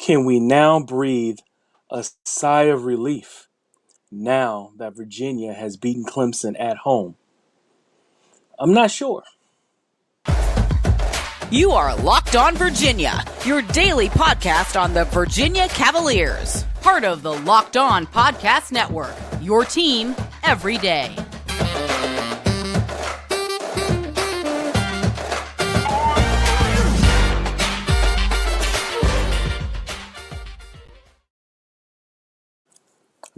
Can we now breathe a sigh of relief now that Virginia has beaten Clemson at home? I'm not sure. You are Locked On Virginia, your daily podcast on the Virginia Cavaliers. Part of the Locked On Podcast Network, your team every day.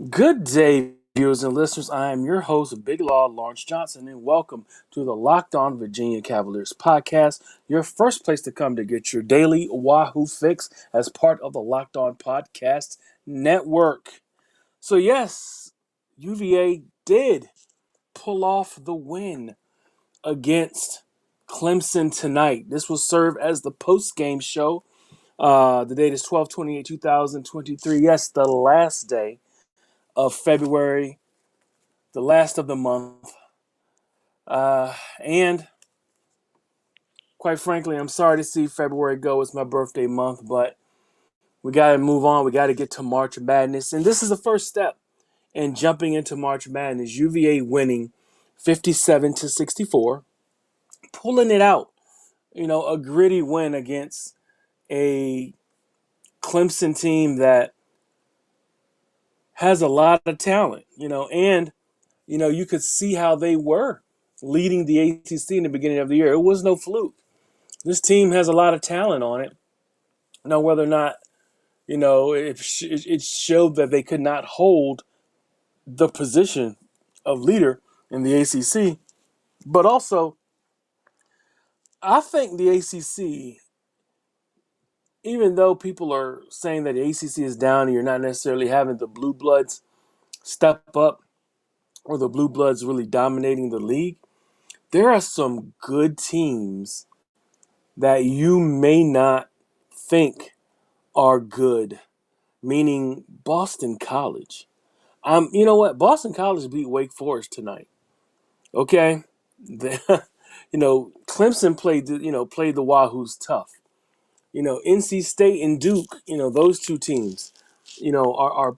Good day, viewers and listeners. I am your host, Big Law Lawrence Johnson, and welcome to the Locked On Virginia Cavaliers podcast, your first place to come to get your daily Wahoo fix as part of the Locked On Podcast Network. So yes, UVA did pull off the win against Clemson tonight. This will serve as the post-game show. The date is 12/28/2023. Yes, the last day of February, the last of the month. And quite frankly, I'm sorry to see February go. It's my birthday month, but we got to move on. We got to get to March Madness. And this is the first step in jumping into March Madness. UVA winning 57-64, pulling it out. You know, a gritty win against a Clemson team that has a lot of talent, and you could see how they were leading the ACC in the beginning of the year. It was no fluke. This team has a lot of talent on it. Now, whether or not, it showed that they could not hold the position of leader in the ACC. But also, I think the ACC, even though people are saying that the ACC is down and you're not necessarily having the Blue Bloods step up or the Blue Bloods really dominating the league, there are some good teams that you may not think are good, meaning Boston College. You know what? Boston College beat Wake Forest tonight. Okay, Clemson played the Wahoos tough. NC State and Duke, those two teams, are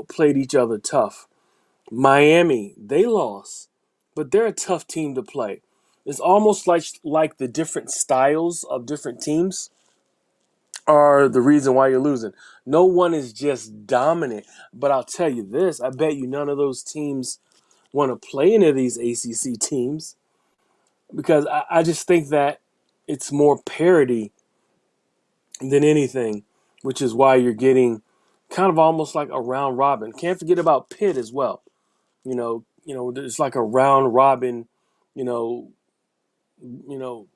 played each other tough. Miami, they lost, but they're a tough team to play. It's almost like the different styles of different teams are the reason why you're losing. No one is just dominant. But I'll tell you this, I bet you none of those teams want to play any of these ACC teams because I just think that it's more parity than anything, which is why you're getting kind of almost like a round robin. Can't forget about Pitt as well. It's like a round robin, you know,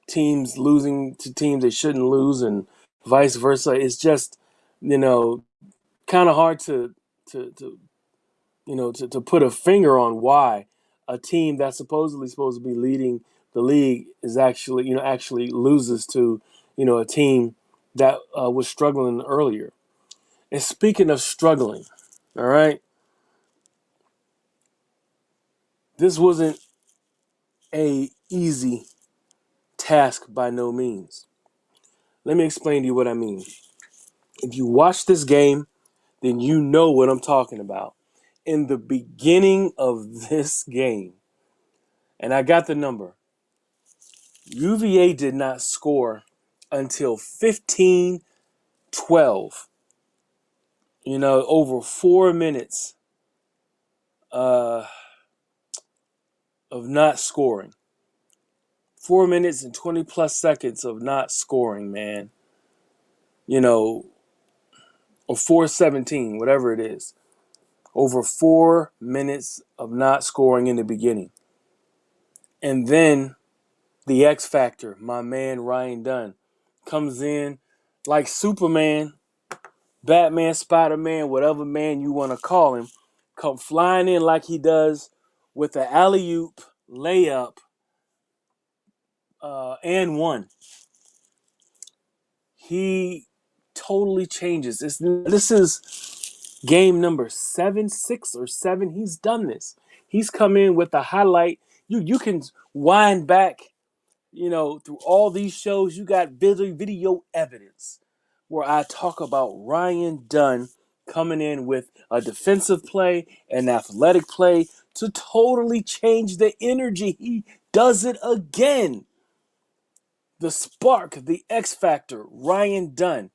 teams losing to teams they shouldn't lose and vice versa. It's just, kind of hard to put a finger on why a team that's supposed to be leading the league is actually loses to, a team that was struggling earlier. And speaking of struggling, all right, this wasn't a easy task by no means. Let me explain to you what I mean. If you watch this game, then you know what I'm talking about. In the beginning of this game, and I got the number, UVA did not score until 15-12. Over 4 minutes of not scoring. 4 minutes and 20 plus seconds of not scoring, man. Or 4:17, whatever it is. Over 4 minutes of not scoring in the beginning. And then the X Factor, my man Ryan Dunn, comes in like Superman, Batman, Spider-Man, whatever man you want to call him, come flying in like he does with the alley-oop layup and one. He totally changes. This is game number 6 or 7. He's done this. He's come in with a highlight. You can wind back, through all these shows. You got video evidence where I talk about Ryan Dunn coming in with a defensive play, an athletic play to totally change the energy. He does it again. The spark, the X factor, Ryan Dunn.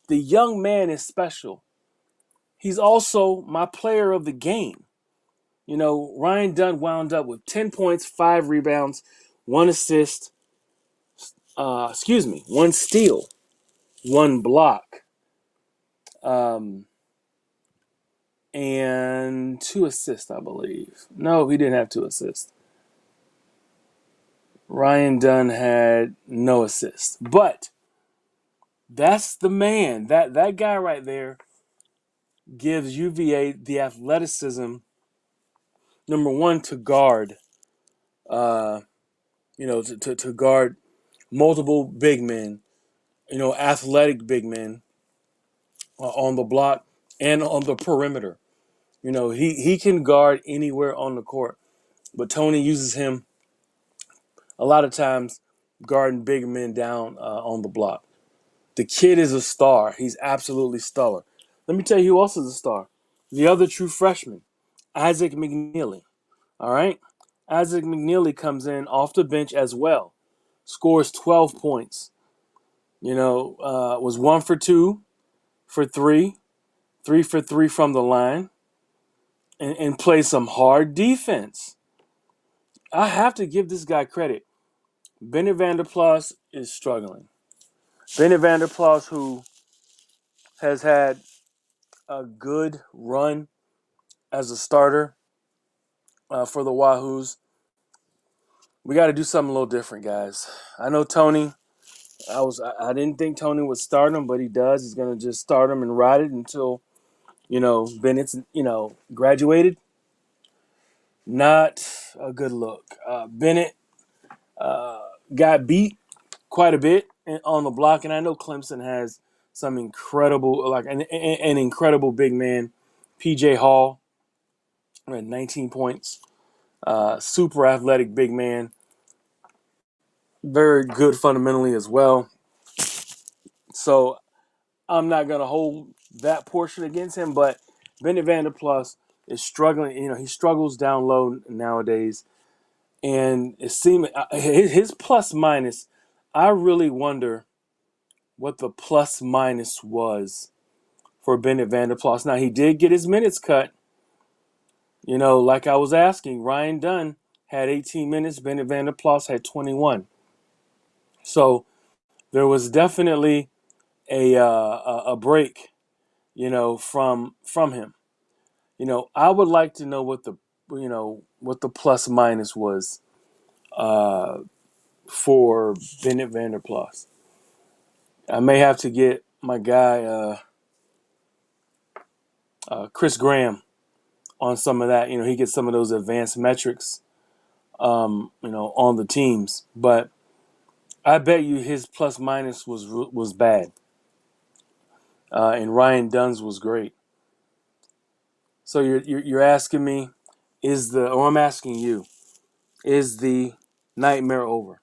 The young man is special. He's also my player of the game. Ryan Dunn wound up with 10 points, 5 rebounds, 1 assist, 1 steal, 1 block, and 2 assists, I believe. No, he didn't have 2 assists. Ryan Dunn had no assists. But that's the man. That guy right there gives UVA the athleticism, number one, to guard, to guard multiple big men, athletic big men on the block and on the perimeter. He can guard anywhere on the court, but Tony uses him a lot of times guarding big men down on the block. The kid is a star. He's absolutely stellar. Let me tell you who else is a star. The other true freshman, Isaac McNeely. All right? Isaac McNeely comes in off the bench as well. Scores 12 points. Was 1 for 2 for 3, 3 for 3 from the line, and plays some hard defense. I have to give this guy credit. Bennett Vanderplas is struggling. Bennett Vanderplas, who has had a good run as a starter for the Wahoos, we got to do something a little different, guys. I know Tony. I didn't think Tony would start him, but he does. He's gonna just start him and ride it until Bennett's graduated. Not a good look. Bennett got beat quite a bit on the block, and I know Clemson has some incredible, like an incredible big man, PJ Hall, at 19 points, super athletic big man, very good fundamentally as well. So I'm not gonna hold that portion against him, but Bennett Vanderplas is struggling. He struggles down low nowadays, and it seems his plus minus. I really wonder what the plus minus was for Bennett Vanderplas. Now, he did get his minutes cut. Like I was asking, Ryan Dunn had 18 minutes. Bennett Vanderplas had 21. So there was definitely a break, from him. I would like to know what the plus minus was for Bennett Vanderplas. I may have to get my guy Chris Graham on some of that. He gets some of those advanced metrics, on the teams. But I bet you his plus minus was bad, and Ryan Dunn's was great. So you're asking me, I'm asking you, is the nightmare over?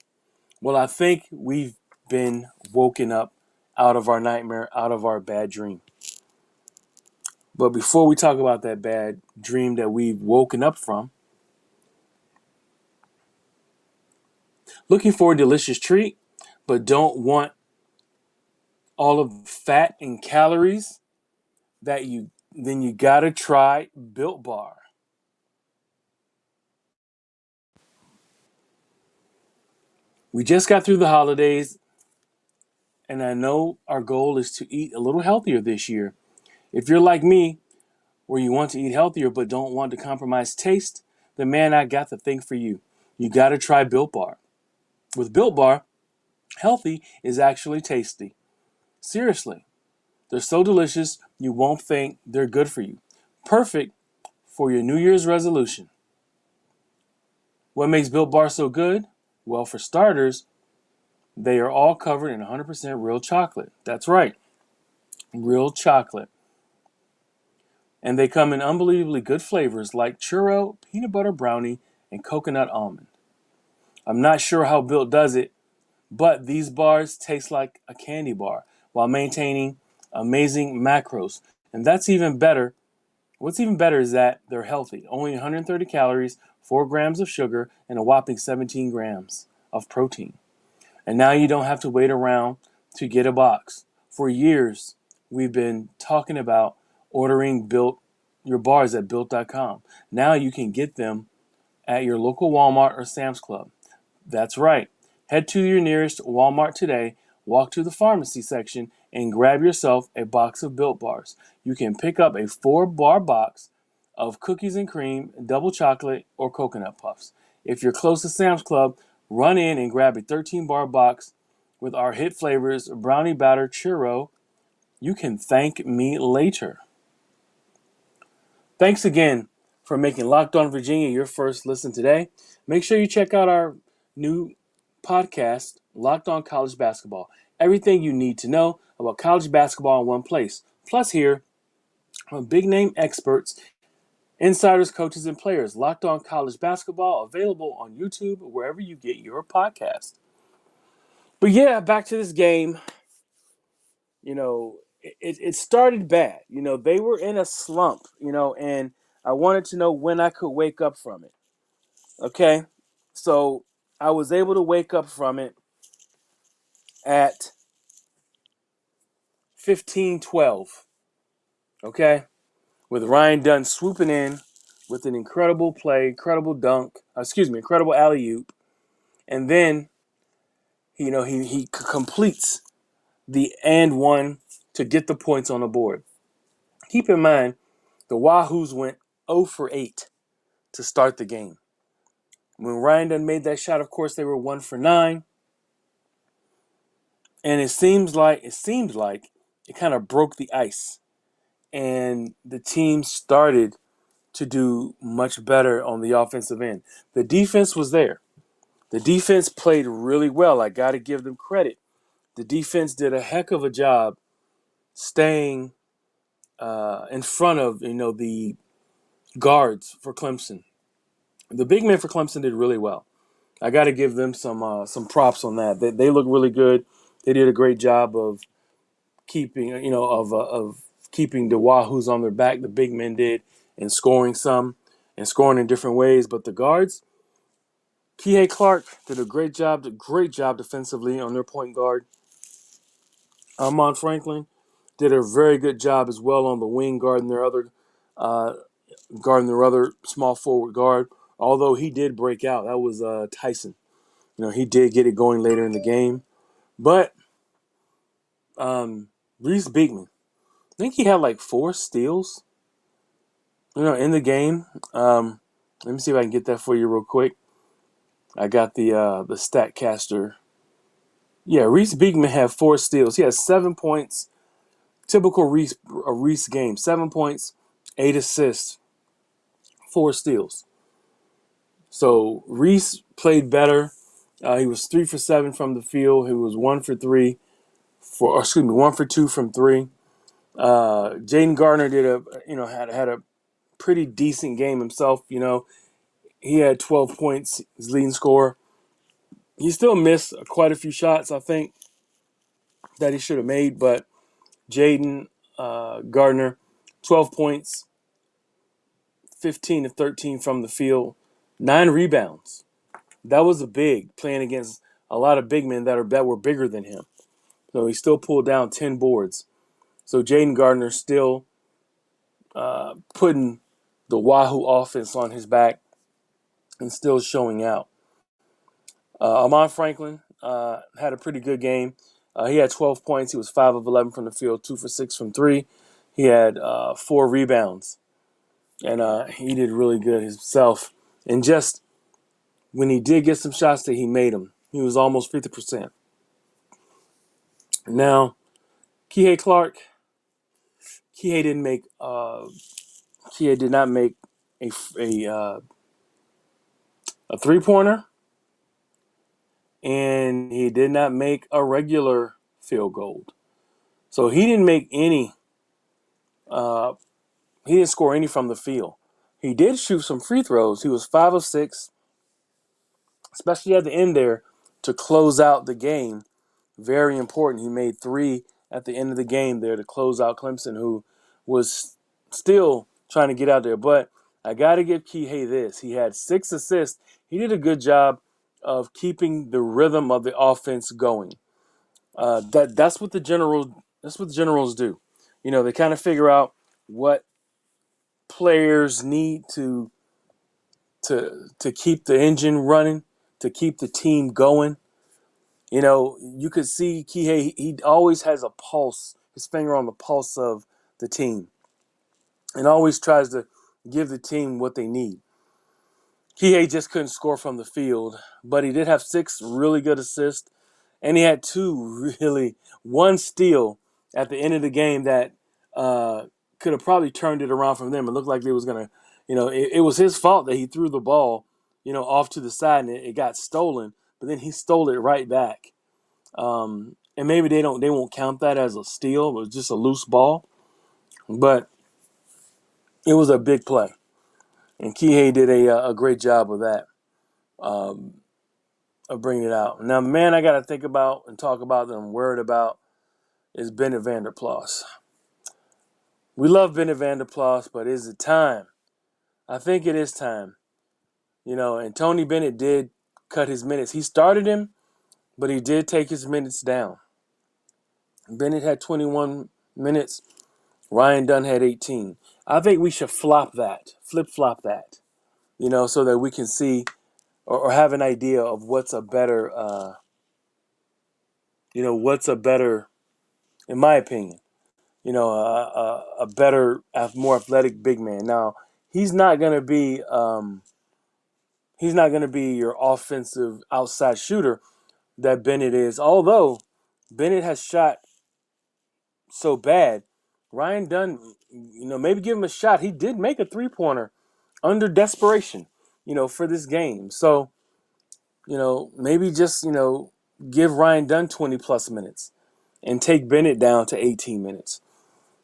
Well, I think we've been woken up out of our nightmare, out of our bad dream. But before we talk about that bad dream that we've woken up from, looking for a delicious treat, but don't want all of the fat and calories then you gotta try Built Bar. We just got through the holidays, and I know our goal is to eat a little healthier this year. If you're like me, where you want to eat healthier but don't want to compromise taste, then man, I got the thing for you. You gotta try Built Bar. With Built Bar, healthy is actually tasty. Seriously, they're so delicious you won't think they're good for you. Perfect for your New Year's resolution. What makes Built Bar so good? Well, for starters, they are all covered in 100% real chocolate. That's right, real chocolate. And they come in unbelievably good flavors like churro, peanut butter brownie, and coconut almond. I'm not sure how Built does it, but these bars taste like a candy bar, while maintaining amazing macros. And that's even better. What's even better is that they're healthy. Only 130 calories, 4 grams of sugar, and a whopping 17 grams of protein. And now you don't have to wait around to get a box. For years, we've been talking about ordering your bars at built.com. Now you can get them at your local Walmart or Sam's Club. That's right. Head to your nearest Walmart today, walk to the pharmacy section, and grab yourself a box of Built Bars. You can pick up a 4-bar box of cookies and cream, double chocolate, or coconut puffs. If you're close to Sam's Club, run in and grab a 13-bar box with our hit flavors, brownie batter, churro. You can thank me later. Thanks again for making Locked On Virginia your first listen today. Make sure you check out our new podcast, Locked On College Basketball. Everything you need to know about college basketball in one place. Plus, here from big name experts, insiders, coaches, and players. Locked On College Basketball, available on YouTube, wherever you get your podcast. But yeah, back to this game. It started bad. They were in a slump, and I wanted to know when I could wake up from it. Okay? So I was able to wake up from it at 15:12. Okay? With Ryan Dunn swooping in with an incredible play, incredible alley-oop. And then, he completes the and one to get the points on the board. Keep in mind, the Wahoos went 0 for 8 to start the game. When Ryan Dunn made that shot, of course, they were 1 for 9. And it seemed like it kind of broke the ice. And the team started to do much better on the offensive end. The defense was there. The defense played really well. I got to give them credit. The defense did a heck of a job staying in front of the guards for Clemson. The big men for Clemson did really well. I got to give them some props on that. They look really good. They did a great job of keeping of keeping the Wahoos on their back. The big men did, and scoring in different ways. But the guards, Kihei Clark did a great job defensively on their point guard. Armand Franklin did a very good job as well on the wing guarding their other small forward guard. Although he did break out, that was Tyson. He did get it going later in the game, but Reese Beekman, I think he had like 4 steals, in the game. Let me see if I can get that for you real quick. I got the Statcaster. Yeah, Reese Beekman had 4 steals. He had 7 points. Typical Reese game. 7 points, 8 assists, 4 steals. So Reese played better. He was 3 for 7 from the field. He was 1 for 2 from 3. Jaden Gardner had a pretty decent game himself. He had 12 points, his leading scorer. He still missed quite a few shots, I think, that he should have made. But Jaden Gardner, 12 points, 15 to 13 from the field, 9 rebounds. That was a big, playing against a lot of big men that were bigger than him. So he still pulled down 10 boards. So Jaden Gardner still putting the Wahoo offense on his back and still showing out. Armand Franklin had a pretty good game. He had 12 points. He was 5 of 11 from the field, 2 for 6 from 3. He had 4 rebounds. And he did really good himself. And just when he did get some shots that he made them, he was almost 50%. Now, Kihei Clark, Kihei did not make a 3-pointer, and he did not make a regular field goal. So he didn't make any. He didn't score any from the field. He did shoot some free throws. He was 5 of 6, especially at the end there to close out the game. Very important. He made 3 at the end of the game there to close out Clemson, who was still trying to get out there. But I got to give Kihei this. He had 6 assists. He did a good job of keeping the rhythm of the offense going. That's what the generals do. They kind of figure out what players need to keep the engine running, to keep the team going. You could see Kihei, he always has a pulse, his finger on the pulse of the team, and always tries to give the team what they need. Kihei just couldn't score from the field, but he did have 6 really good assists, and he had one steal at the end of the game that could have probably turned it around from them. It looked like it was going to, it was his fault that he threw the ball, off to the side and it got stolen, but then he stole it right back. And maybe they won't count that as a steal. It was just a loose ball, but it was a big play. And Kihei did a great job of that, of bringing it out. Now, the man I got to think about and talk about that I'm worried about is Bennett Vanderplas. We love Bennett Vanderplas, but is it time? I think it is time. And Tony Bennett did cut his minutes. He started him, but he did take his minutes down. Bennett had 21 minutes. Ryan Dunn had 18. I think we should flip-flop that, so that we can see or have an idea of what's a better, in my opinion, a better, more athletic big man. Now, he's not going to be your offensive outside shooter that Bennett is. Although Bennett has shot so bad, Ryan Dunn, maybe give him a shot. He did make a 3-pointer under desperation, for this game. So, maybe just, give Ryan Dunn 20-plus minutes and take Bennett down to 18 minutes.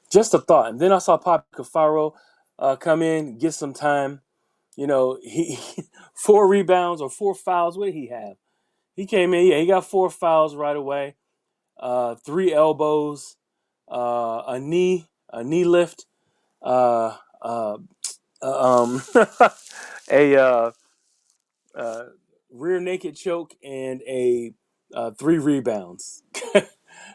Just a thought. And then I saw Papi Cafaro come in, get some time. He 4 rebounds or 4 fouls. What did he have? He came in, he got 4 fouls right away. 3 elbows, a knee lift, a rear naked choke, and 3 rebounds.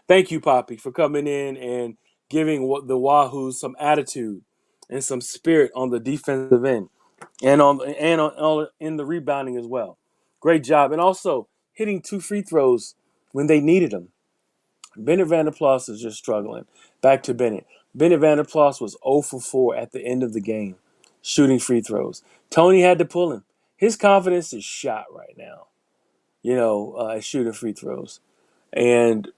Thank you, Poppy, for coming in and giving the Wahoos some attitude and some spirit on the defensive end, and in the rebounding as well. Great job, and also hitting 2 free throws when they needed them. Bennett Vanderplas is just struggling. Back to Bennett. Bennett Vanderplas was 0 for 4 at the end of the game, shooting free throws. Tony had to pull him. His confidence is shot right now, at shooting free throws. And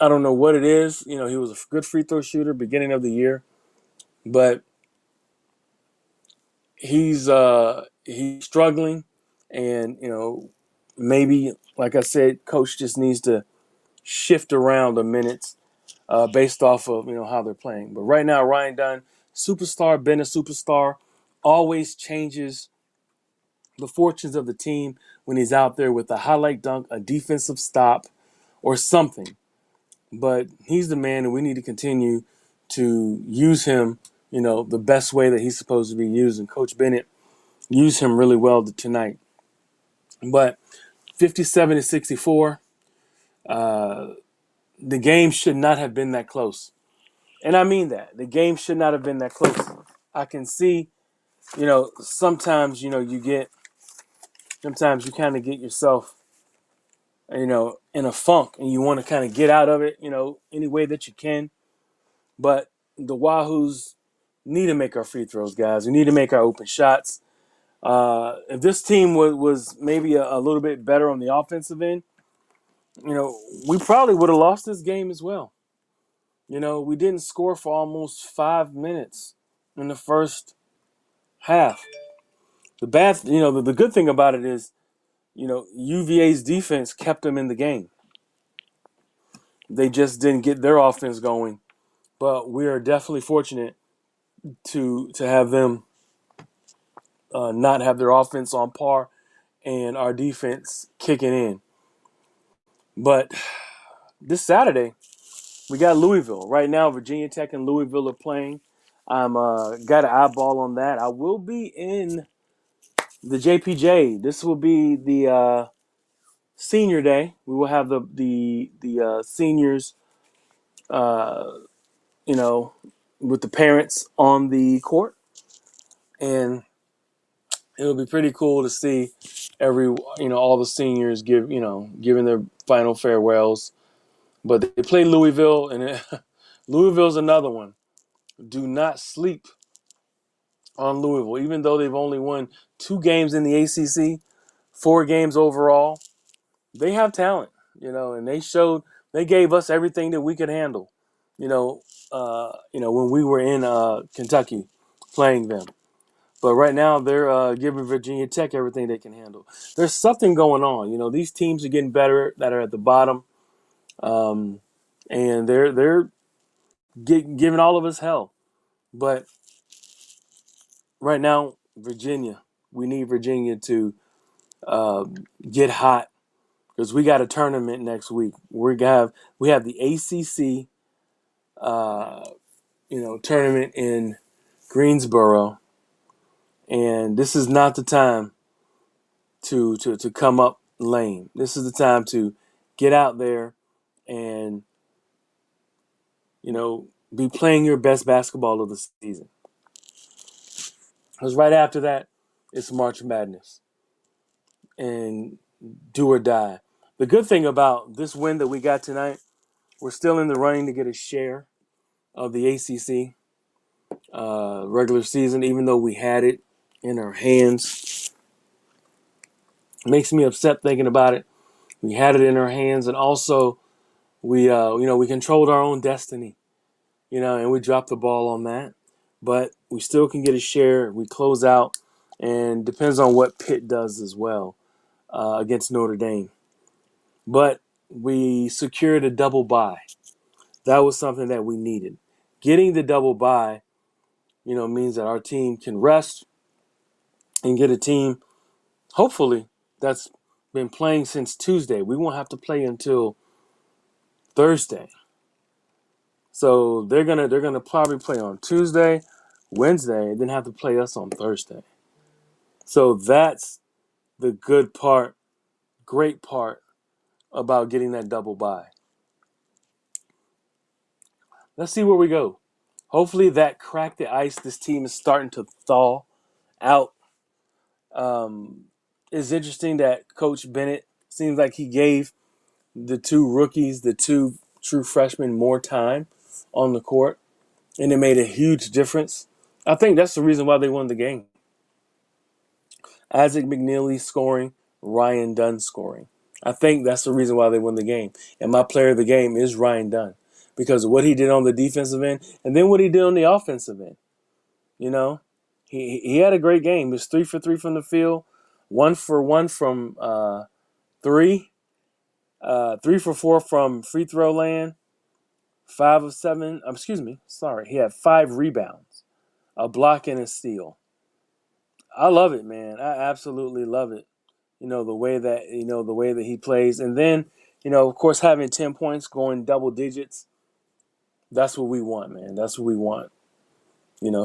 I don't know what it is. He was a good free throw shooter beginning of the year, but he's struggling, and maybe, like I said, coach just needs to shift around the minutes based off of how they're playing. But right now, Ryan Dunn, superstar, been a superstar, always changes the fortunes of the team when he's out there with a highlight dunk, a defensive stop, or something. But he's the man, and we need to continue to use him, the best way that he's supposed to be used. And Coach Bennett used him really well tonight. But 57-64, the game should not have been that close. And I mean that. The game should not have been that close. I can see, sometimes, sometimes you kind of get yourself, in a funk, and you want to kind of get out of it, any way that you can. But the Wahoos need to make our free throws, guys. We need to make our open shots. If this team was maybe a little bit better on the offensive end, we probably would have lost this game as well. We didn't score for almost 5 minutes in the first half. The good thing about it is, UVA's defense kept them in the game. They just didn't get their offense going. But we are definitely fortunate to have them not have their offense on par and our defense kicking in. But this Saturday, We got Louisville right now. Virginia Tech and Louisville are playing. I'm got an eyeball on that. I will be in the JPJ. This will be the senior day. We will have the seniors, uh, you know, with the parents on the court, and it'll be pretty cool to see all the seniors giving their final farewells. But they play Louisville, and Louisville's another one. Do not sleep on Louisville, even though they've only won 2 games in the ACC, 4 games overall. They have talent, and they gave us everything that we could handle, when we were in Kentucky playing them. But right now they're giving Virginia Tech everything they can handle. There's something going on. These teams are getting better that are at the bottom, and they're giving all of us hell. But right now, Virginia, we need Virginia to uh, get hot because we got a tournament next week. We have the ACC, tournament in Greensboro, and this is not the time to come up lame. This is the time to get out there and be playing your best basketball of the season. Because right after that, it's March Madness and do or die. The good thing about this win that we got tonight, we're still in the running to get a share of the ACC regular season, even though we had it in our hands. It makes me upset thinking about it. We had it in our hands, and also we controlled our own destiny, and we dropped the ball on that. But we still can get a share. We close out, and depends on what Pitt does as well against Notre Dame. But we secured a double bye. That was something that we needed. Getting the double bye, means that our team can rest and get a team, hopefully, that's been playing since Tuesday. We won't have to play until Thursday. So they're gonna probably play on Tuesday, Wednesday, and then have to play us on Thursday. So that's the good part, great part about getting that double bye. Let's see where we go. Hopefully that cracked the ice. This team is starting to thaw out. It's interesting that Coach Bennett seems like he gave the 2 rookies, the 2 true freshmen, more time on the court, and it made a huge difference. I think that's the reason why they won the game. Isaac McNeely scoring, Ryan Dunn scoring. I think that's the reason why they won the game. And my player of the game is Ryan Dunn because of what he did on the defensive end and then what he did on the offensive end. He had a great game. He was 3 for 3 from the field, 1 for 1 from 3, 3 for 4 from free throw land, 5 of 7. He had 5 rebounds, a block and a steal. I love it, man. I absolutely love it. The way that he plays, and then of course having 10 points, going double digits. That's what we want, man. That's what we want.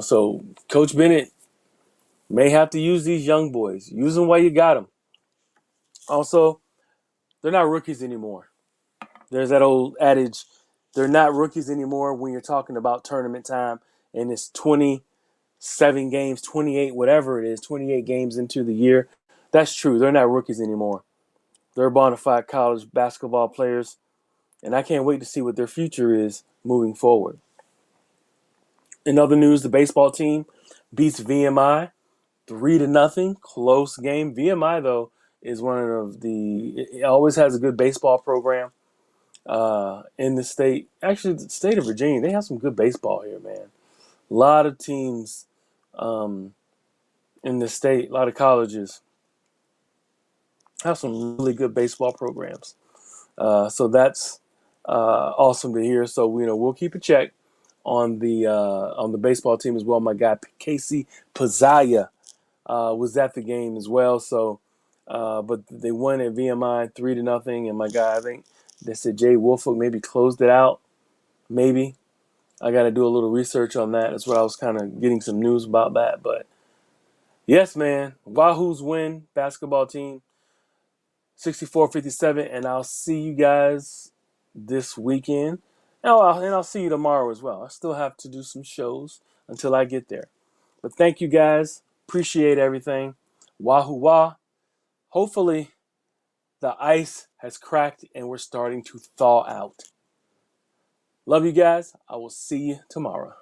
So Coach Bennett may have to use these young boys. Use them while you got them. Also, they're not rookies anymore. There's that old adage, they're not rookies anymore when you're talking about tournament time and it's 27 games, 28, whatever it is, 28 games into the year. That's true. They're not rookies anymore. They're bona fide college basketball players, and I can't wait to see what their future is moving forward. In other news, the baseball team beats VMI 3-0. Close game. VMI, though, is it always has a good baseball program in the state. Actually, the state of Virginia, they have some good baseball here, man. A lot of teams in the state, a lot of colleges have some really good baseball programs. So that's awesome to hear. So we'll keep a check on the baseball team as well. My guy Casey Pazaya was at the game as well. So, but they won at VMI 3-0, and my guy, I think they said Jay Wolfolk maybe closed it out. Maybe. I got to do a little research on that. That's what I was kind of getting some news about that. But yes, man, Wahoo's win, basketball team, 64-57, and I'll see you guys this weekend. And I'll see you tomorrow as well. I still have to do some shows until I get there. But thank you guys. Appreciate everything. Wahoo wah. Hopefully the ice has cracked and we're starting to thaw out. Love you guys. I will see you tomorrow.